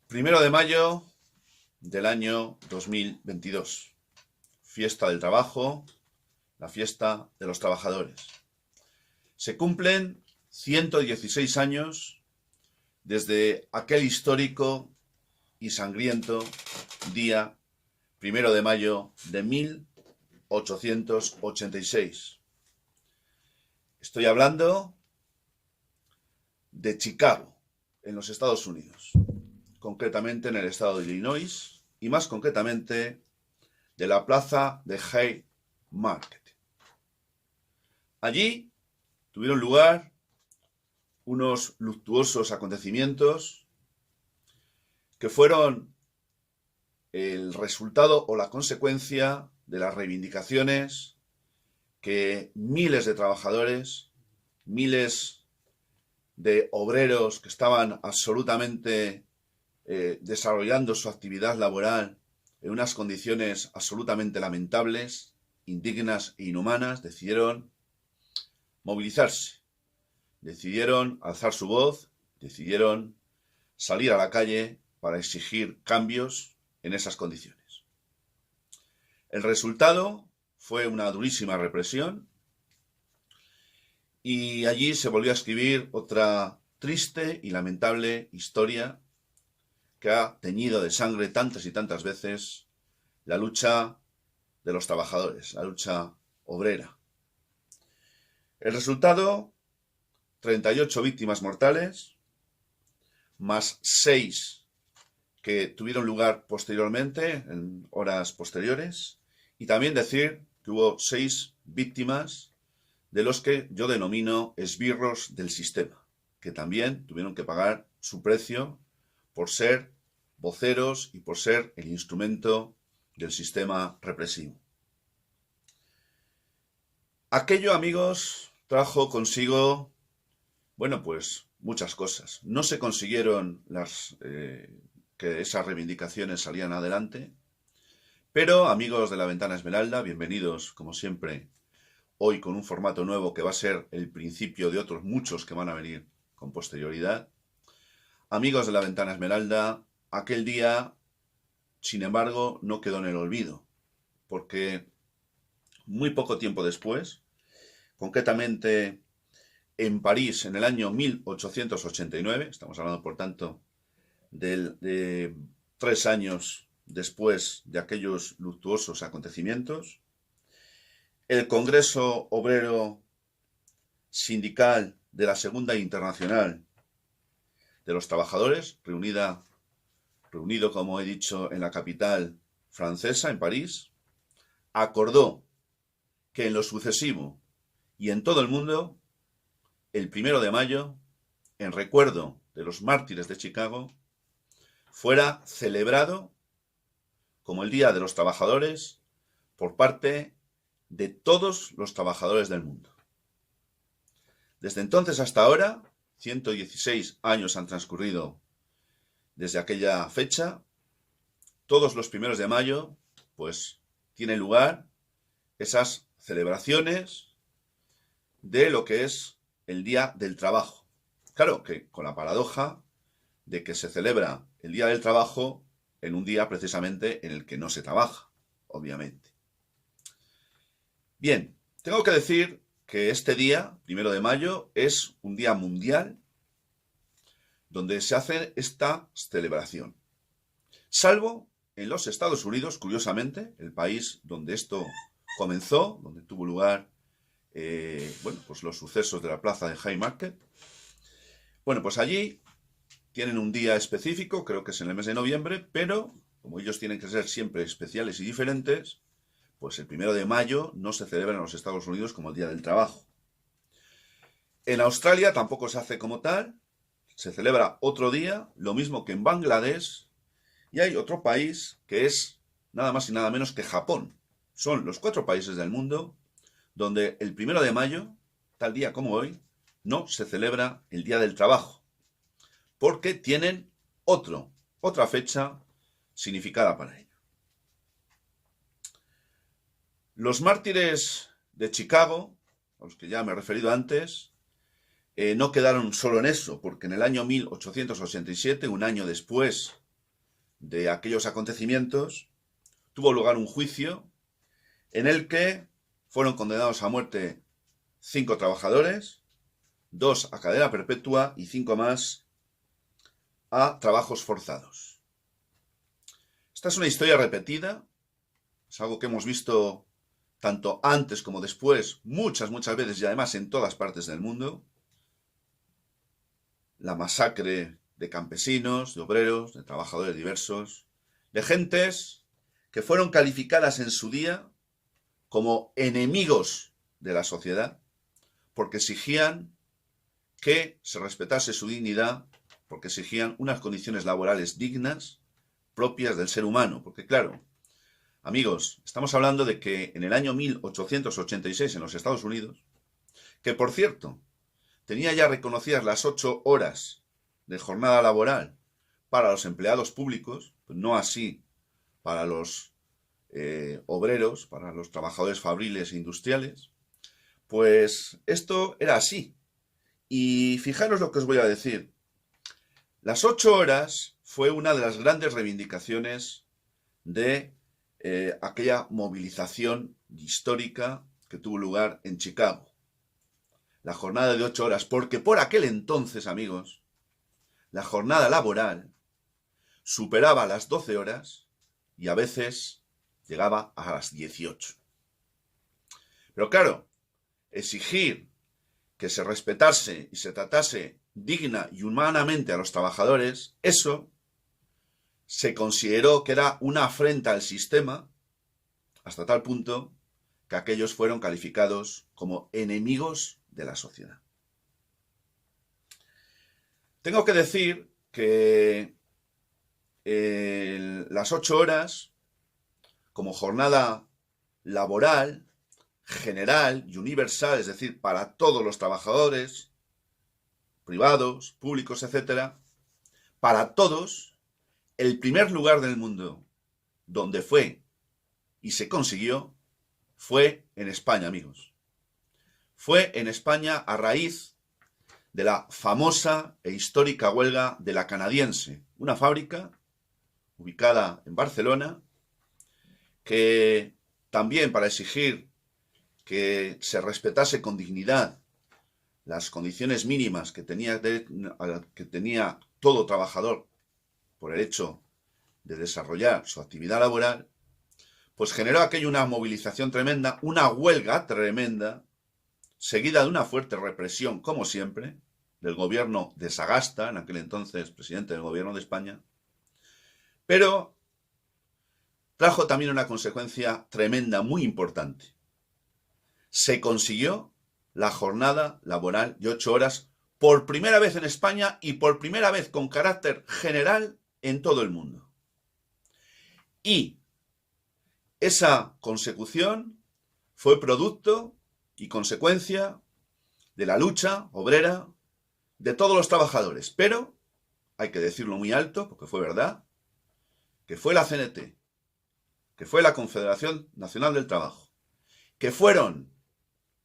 Primero de mayo del año 2022. Fiesta del trabajo, la fiesta de los trabajadores. Se cumplen 116 años desde aquel histórico y sangriento día 1 de mayo de 1886. Estoy hablando de Chicago, en los Estados Unidos, concretamente en el estado de Illinois, y más concretamente de la plaza de Haymarket. Allí tuvieron lugar unos luctuosos acontecimientos que fueron el resultado o la consecuencia de las reivindicaciones que miles de trabajadores, miles de obreros que estaban absolutamente desarrollando su actividad laboral en unas condiciones absolutamente lamentables, indignas e inhumanas, decidieron movilizarse, decidieron alzar su voz, decidieron salir a la calle para exigir cambios en esas condiciones. El resultado fue una durísima represión y allí se volvió a escribir otra triste y lamentable historia que ha teñido de sangre tantas y tantas veces la lucha de los trabajadores, la lucha obrera. El resultado, 38 víctimas mortales, más 6 que tuvieron lugar posteriormente, en horas posteriores, y también decir que hubo 6 víctimas de los que yo denomino esbirros del sistema, que también tuvieron que pagar su precio por ser voceros y por ser el instrumento del sistema represivo. Aquello, amigos, trajo consigo, pues muchas cosas. No se consiguieron que esas reivindicaciones salieran adelante, pero, amigos de la Ventana Esmeralda, bienvenidos, como siempre, hoy con un formato nuevo que va a ser el principio de otros muchos que van a venir con posterioridad. Amigos de la Ventana Esmeralda, aquel día, sin embargo, no quedó en el olvido, porque muy poco tiempo después, concretamente en París, en el año 1889, estamos hablando, por tanto, de 3 años después de aquellos luctuosos acontecimientos, el Congreso Obrero Sindical de la Segunda Internacional de los Trabajadores, reunido, como he dicho, en la capital francesa, en París, acordó que en lo sucesivo y en todo el mundo, el 1 de mayo, en recuerdo de los mártires de Chicago, fuera celebrado como el Día de los Trabajadores por parte de todos los trabajadores del mundo. Desde entonces hasta ahora, 116 años han transcurrido desde aquella fecha. Todos los 1 de mayo, tienen lugar esas celebraciones de lo que es el Día del Trabajo. Claro que con la paradoja de que se celebra el Día del Trabajo en un día precisamente en el que no se trabaja, obviamente. Bien, tengo que decir que este día, 1 de mayo, es un día mundial donde se hace esta celebración. Salvo en los Estados Unidos, curiosamente, el país donde esto comenzó, donde tuvo lugar los sucesos de la plaza de Haymarket. Allí tienen un día específico, creo que es en el mes de noviembre, pero como ellos tienen que ser siempre especiales y diferentes, el 1 de mayo no se celebra en los Estados Unidos como el Día del Trabajo. En Australia tampoco se hace como tal, se celebra otro día, lo mismo que en Bangladesh, y hay otro país que es nada más y nada menos que Japón. Son los 4 países del mundo donde el 1 de mayo, tal día como hoy, no se celebra el Día del Trabajo, porque tienen otra fecha significada para ello. Los mártires de Chicago, a los que ya me he referido antes, no quedaron solo en eso, porque en el año 1887, un año después de aquellos acontecimientos, tuvo lugar un juicio en el que fueron condenados a muerte 5 trabajadores, 2 a cadena perpetua y 5 más a trabajos forzados. Esta es una historia repetida, es algo que hemos visto tanto antes como después, muchas veces y además en todas partes del mundo. La masacre de campesinos, de obreros, de trabajadores diversos, de gentes que fueron calificadas en su día como enemigos de la sociedad porque exigían que se respetase su dignidad, porque exigían unas condiciones laborales dignas propias del ser humano. Porque claro, amigos, estamos hablando de que en el año 1886 en los Estados Unidos, que por cierto, tenía ya reconocidas las 8 horas de jornada laboral para los empleados públicos, pues no así para los obreros, para los trabajadores fabriles e industriales, pues esto era así. Y fijaros lo que os voy a decir. Las 8 horas fue una de las grandes reivindicaciones de aquella movilización histórica que tuvo lugar en Chicago. La jornada de 8 horas, porque por aquel entonces, amigos, la jornada laboral superaba las 12 horas y a veces llegaba a las 18. Pero claro, exigir que se respetase y se tratase digna y humanamente a los trabajadores, eso se consideró que era una afrenta al sistema, hasta tal punto que aquellos fueron calificados como enemigos de la sociedad. Tengo que decir que las 8 horas, como jornada laboral, general y universal, es decir, para todos los trabajadores, privados, públicos, etc., para todos, el primer lugar del mundo donde fue y se consiguió fue en España, amigos. Fue en España a raíz de la famosa e histórica huelga de La Canadiense, una fábrica ubicada en Barcelona, que también para exigir que se respetase con dignidad las condiciones mínimas que tenía todo trabajador por el hecho de desarrollar su actividad laboral, pues generó aquello una movilización tremenda, una huelga tremenda, seguida de una fuerte represión, como siempre, del gobierno de Sagasta, en aquel entonces presidente del gobierno de España, pero trajo también una consecuencia tremenda, muy importante. Se consiguió la jornada laboral de 8 horas por primera vez en España y por primera vez con carácter general en todo el mundo. Y esa consecución fue producto y consecuencia de la lucha obrera de todos los trabajadores. Pero, hay que decirlo muy alto, porque fue verdad, que fue la CNT, que fue la Confederación Nacional del Trabajo, que fueron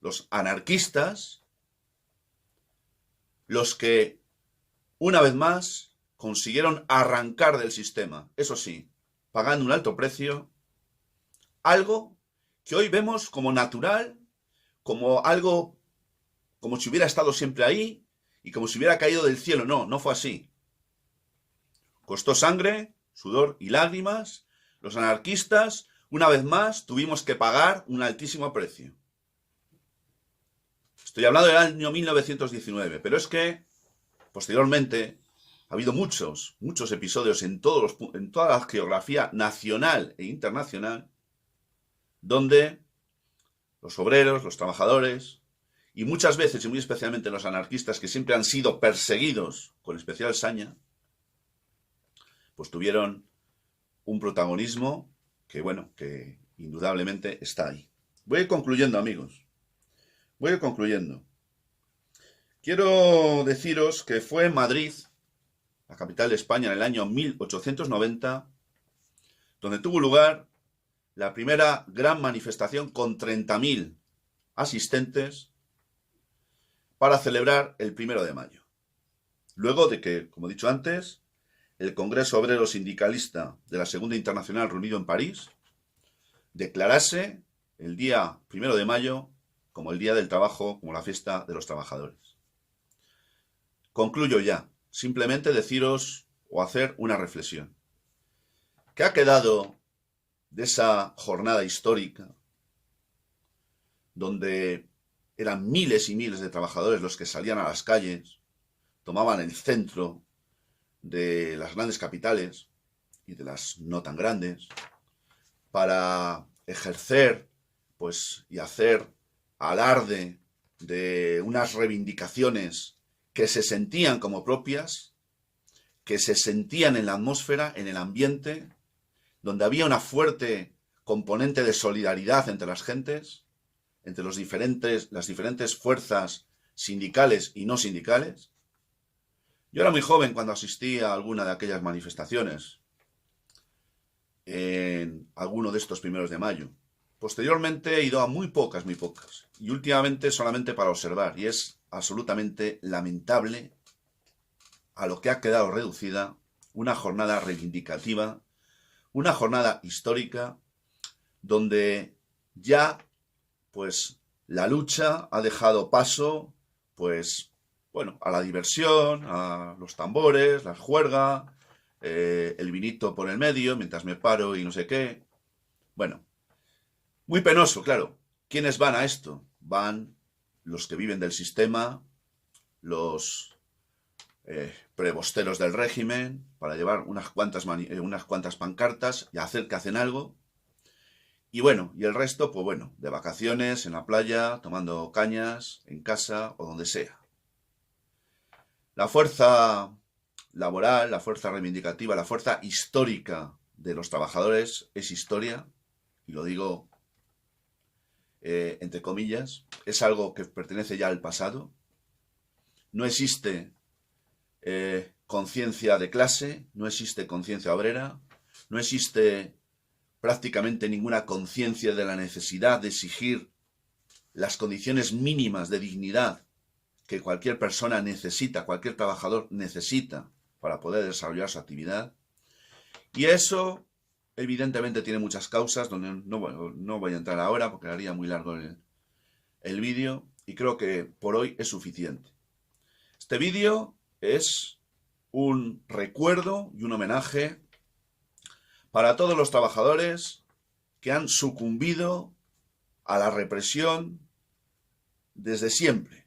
los anarquistas los que, una vez más, consiguieron arrancar del sistema, eso sí, pagando un alto precio, algo que hoy vemos como natural, como algo, como si hubiera estado siempre ahí y como si hubiera caído del cielo. No, no fue así. Costó sangre, sudor y lágrimas. Los anarquistas, una vez más, tuvimos que pagar un altísimo precio. Estoy hablando del año 1919, pero es que, posteriormente, ha habido muchos episodios en toda la geografía nacional e internacional donde los obreros, los trabajadores, y muchas veces, y muy especialmente los anarquistas, que siempre han sido perseguidos con especial saña, pues tuvieron un protagonismo que, bueno, que indudablemente está ahí. Voy a ir concluyendo, amigos. Voy a ir concluyendo. Quiero deciros que fue en Madrid, la capital de España, en el año 1890, donde tuvo lugar la primera gran manifestación con 30.000 asistentes para celebrar el 1 de mayo. Luego de que, como he dicho antes, el Congreso Obrero Sindicalista de la Segunda Internacional reunido en París declarase el día 1 de mayo como el Día del Trabajo, como la fiesta de los trabajadores. Concluyo ya. Simplemente deciros o hacer una reflexión. ¿Qué ha quedado de esa jornada histórica donde eran miles y miles de trabajadores los que salían a las calles, tomaban el centro de las grandes capitales y de las no tan grandes para ejercer y hacer alarde de unas reivindicaciones que se sentían como propias, que se sentían en la atmósfera, en el ambiente, donde había una fuerte componente de solidaridad entre las gentes, entre las diferentes fuerzas sindicales y no sindicales? Yo era muy joven cuando asistí a alguna de aquellas manifestaciones, en alguno de estos 1 de mayo. Posteriormente he ido a muy pocas, y últimamente solamente para observar, y es absolutamente lamentable a lo que ha quedado reducida una jornada reivindicativa, una jornada histórica, donde ya la lucha ha dejado paso a la diversión, a los tambores, la juerga, el vinito por el medio mientras me paro y no sé qué. Bueno, muy penoso, claro. ¿Quiénes van a esto? Van los que viven del sistema, los prebosteros del régimen, para llevar unas cuantas pancartas y hacer que hacen algo. Y el resto, de vacaciones, en la playa, tomando cañas, en casa o donde sea. La fuerza laboral, la fuerza reivindicativa, la fuerza histórica de los trabajadores es historia, y lo digo entre comillas, es algo que pertenece ya al pasado. No existe conciencia de clase, no existe conciencia obrera, no existe prácticamente ninguna conciencia de la necesidad de exigir las condiciones mínimas de dignidad que cualquier persona necesita, cualquier trabajador necesita para poder desarrollar su actividad. Y eso, evidentemente, tiene muchas causas, donde no voy a entrar ahora porque haría muy largo el vídeo, y creo que por hoy es suficiente. Este vídeo es un recuerdo y un homenaje para todos los trabajadores que han sucumbido a la represión desde siempre,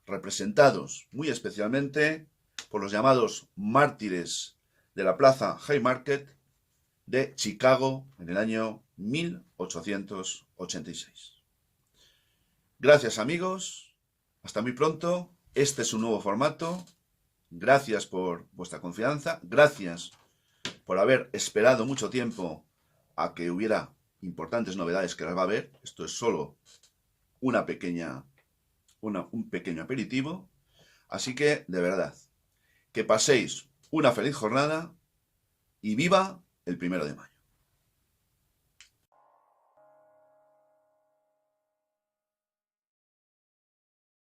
representados muy especialmente por los llamados mártires de la plaza Haymarket de Chicago en el año 1886. Gracias, amigos, hasta muy pronto. Este es un nuevo formato. Gracias por vuestra confianza, gracias por haber esperado mucho tiempo a que hubiera importantes novedades que las va a haber. Esto es solo un pequeño aperitivo. Así que, de verdad, que paséis una feliz jornada y viva el 1 de mayo.